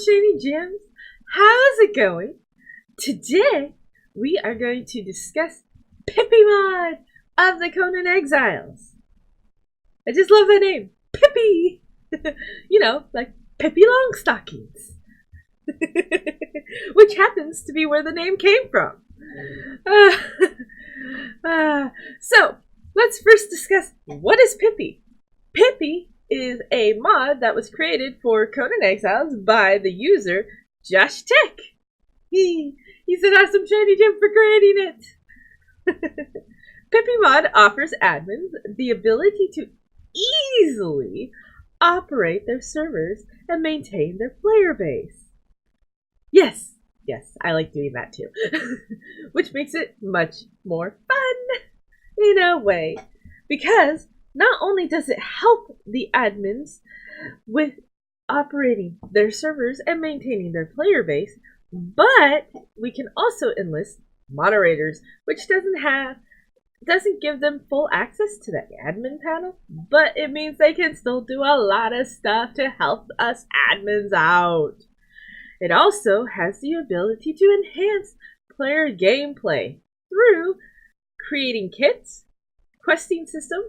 shiny gems. How's it going? Today we are going to discuss Pippi Mod of the Conan Exiles. I just love that name, Pippi. You know, like Pippi Longstockings, which happens to be where the name came from. So let's first discuss what is Pippi. Pippi is a mod that was created for Conan Exiles by the user Josh Tech. He said awesome shiny gem for creating it. Pippi Mod offers admins the ability to easily operate their servers and maintain their player base. Yes, I like doing that too. Which makes it much more fun in a way. Because not only does it help the admins with operating their servers and maintaining their player base, but we can also enlist moderators, which doesn't give them full access to the admin panel, but it means they can still do a lot of stuff to help us admins out. It also has the ability to enhance player gameplay through creating kits, questing system,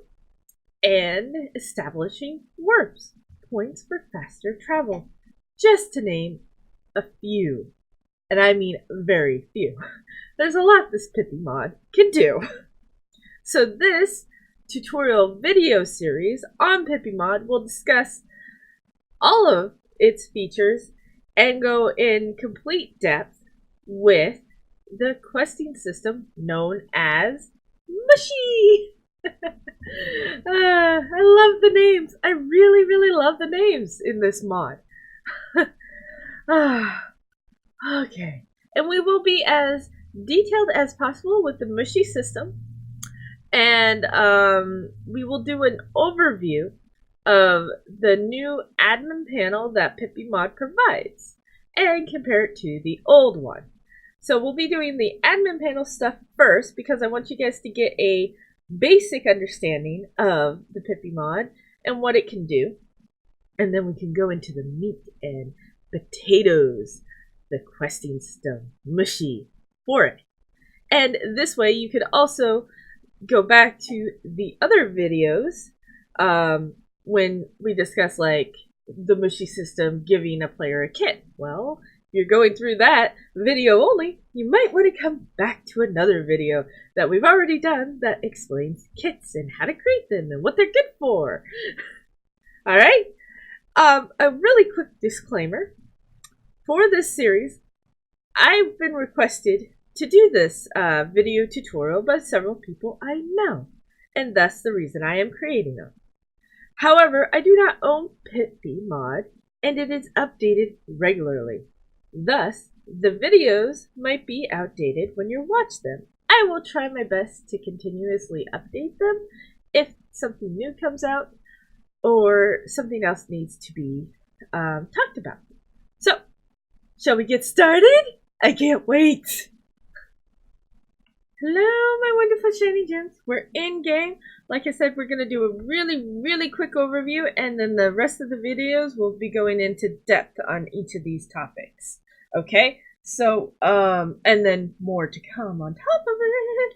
and establishing warps, points for faster travel, just to name a few. And I mean very few. There's a lot this Pippi mod can do. So this tutorial video series on Pippi Mod will discuss all of its features and go in complete depth with the questing system known as Mushy. I love the names. I really love the names in this mod. Okay. And we will be as detailed as possible with the Mushy system. And we will do an overview of the new admin panel that Pippi Mod provides and compare it to the old one. So we'll be doing the admin panel stuff first because I want you guys to get a basic understanding of the Pippi Mod and what it can do. And then we can go into the meat and potatoes, the questing system, Mushy, for it. And this way you could also go back to the other videos when we discuss like the Mushy system giving a player a kit. Well, if you're going through that video only, you might want to come back to another video that we've already done that explains kits and how to create them and what they're good for. Alright? A really quick disclaimer. For this series, I've been requested to do this video tutorial by several people I know, and that's the reason I am creating them. However, I do not own Pippi Mod, and it is updated regularly. Thus, the videos might be outdated when you watch them. I will try my best to continuously update them if something new comes out or something else needs to be talked about. So, shall we get started? I can't wait! Hello, my wonderful shiny gems. We're in game. Like I said, we're going to do a really quick overview, and then the rest of the videos will be going into depth on each of these topics. Okay? So, and then more to come on top of it.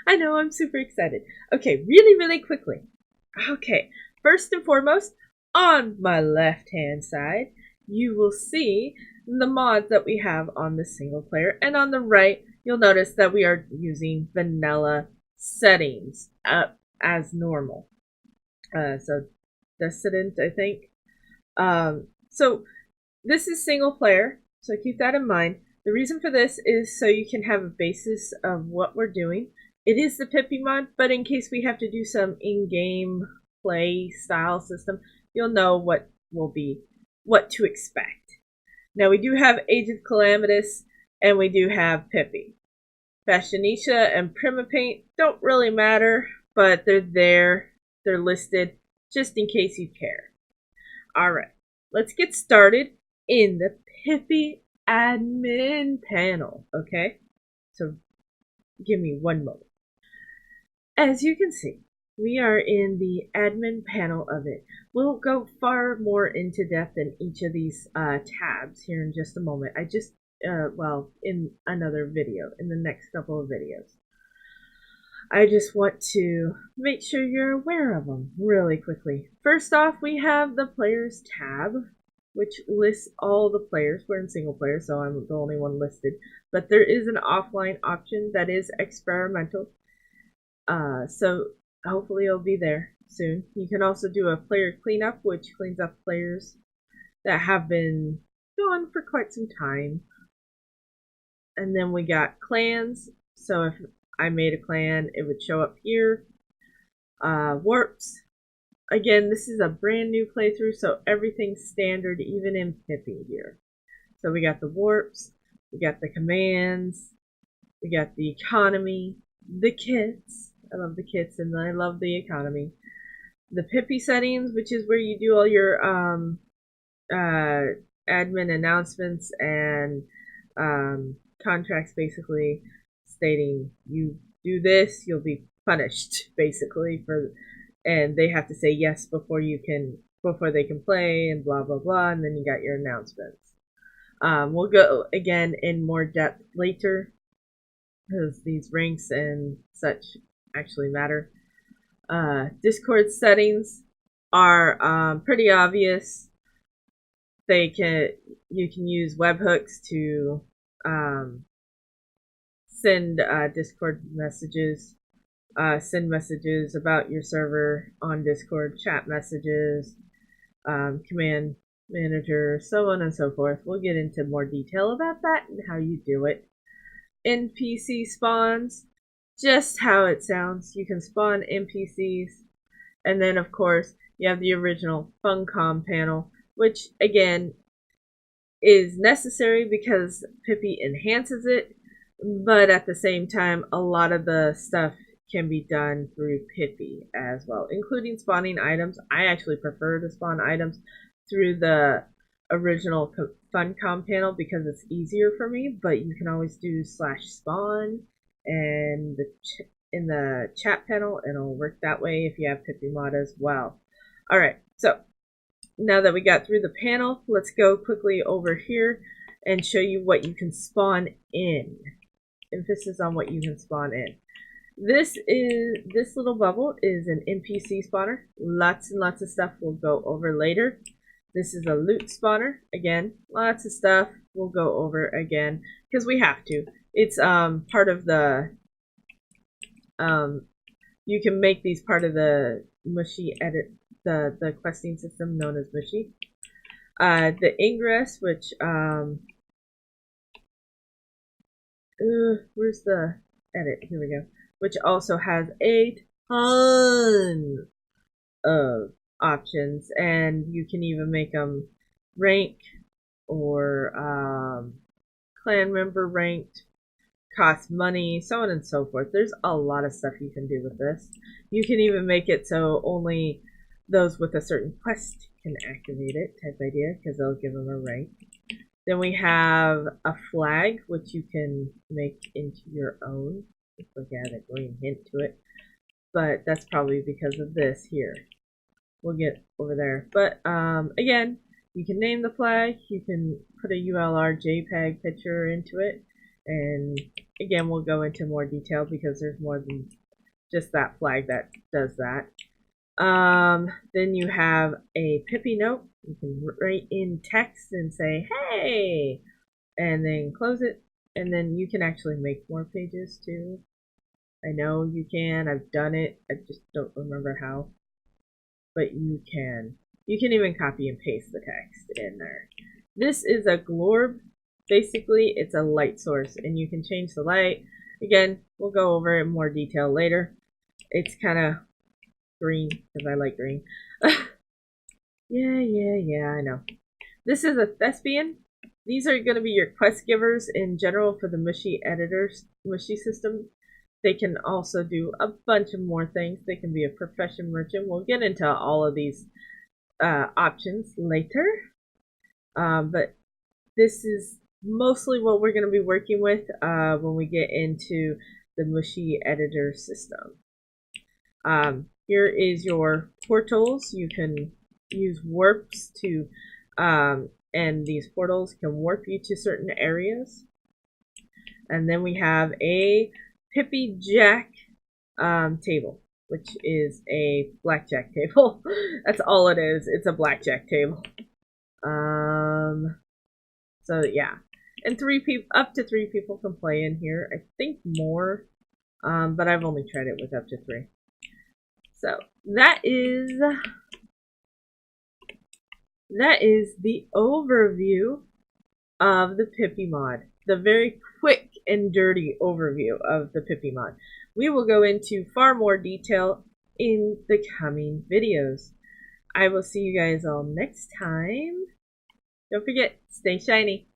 I know, I'm super excited. Okay, really quickly. Okay, first and foremost, on my left-hand side, you will see the mods that we have on the single player, and on the right, you'll notice that we are using vanilla settings as normal. So Decadent, I think. So this is single player, so keep that in mind. The reason for this is so you can have a basis of what we're doing. It is the Pippi Mod, but in case we have to do some in-game play style system, you'll know what to expect. Now we do have Age of Calamitous, and we do have Pippi. Fashionisha and Primapaint don't really matter, but they're there. They're listed just in case you care. Alright, let's get started in the Pippi admin panel, okay? So give me one moment. As you can see, we are in the admin panel of it. We'll go far more into depth in each of these tabs here in just a moment. I just, well, in another video, in the next couple of videos. I just want to make sure you're aware of them really quickly. First off, we have the Players tab, which lists all the players. We're in single player, so I'm the only one listed. But there is an offline option that is experimental. So hopefully it'll be there soon. You can also do a player cleanup, which cleans up players that have been gone for quite some time. And then we got clans. So if I made a clan, it would show up here. Warps. Again, this is a brand new playthrough, so everything's standard, even in Pippi here. So we got the warps, we got the commands, we got the economy, the kits. I love the kits and I love the economy. The Pippi settings, which is where you do all your admin announcements and contracts, basically stating you do this, you'll be punished, basically, and they have to say yes before they can play, and blah blah blah, and then you got your announcements. We'll go again in more depth later because these ranks and such actually matter. Discord settings are pretty obvious. You can use webhooks to send Discord messages, send messages about your server on Discord, chat messages, command manager, so on and so forth. We'll get into more detail about that and how you do it. NPC spawns, just how it sounds. You can spawn NPCs, and then of course you have the original Funcom panel, which again is necessary because Pippi enhances it, but at the same time a lot of the stuff can be done through Pippi as well, including spawning items. I actually prefer to spawn items through the original Funcom panel because it's easier for me, but you can always do /spawn and in the chat panel, and it'll work that way if you have Pippi Mod as well. Alright, so now that we got through the panel, let's go quickly over here and show you what you can spawn in. Emphasis on what you can spawn in. This little bubble is an NPC spawner. Lots and lots of stuff we'll go over later. This is a loot spawner. Again, lots of stuff we'll go over again because we have to. It's part of the you can make these part of the mushy edit, the questing system known as mushy. The ingress, which where's the edit? Here we go. Which also has a ton of options, and you can even make them rank or clan member ranked, cost money, so on and so forth. There's a lot of stuff you can do with this. You can even make it so only those with a certain quest can activate it, type idea, because they'll give them a rank. Then we have a flag, which you can make into your own. Let's look at a green hint to it, but that's probably because of this here. We'll get over there, but again, you can name the flag, you can put a ULR JPEG picture into it, and again, we'll go into more detail because there's more than just that flag that does that. Then you have a Pippi note. You can write in text and say, hey, and then close it. And then you can actually make more pages too. I know you can. I've done it. I just don't remember how. But you can. You can even copy and paste the text in there. This is a glorb. Basically, it's a light source, and you can change the light. Again, we'll go over it in more detail later. It's kind of green, because I like green. Yeah, I know. This is a thespian. These are going to be your quest givers in general for the mushy system. They can also do a bunch of more things. They can be a profession merchant. We'll get into all of these options later. But this is mostly what we're going to be working with when we get into the mushy editor system. Here is your portals. You can use warps to, and these portals can warp you to certain areas. And then we have a Pippi Jack table, which is a blackjack table. That's all it is. It's a blackjack table. So yeah, and up to three people can play in here. I think more, but I've only tried it with up to 3. So that is the overview of the Pippi Mod. The very quick and dirty overview of the Pippi Mod. We will go into far more detail in the coming videos. I will see you guys all next time. Don't forget, stay shiny.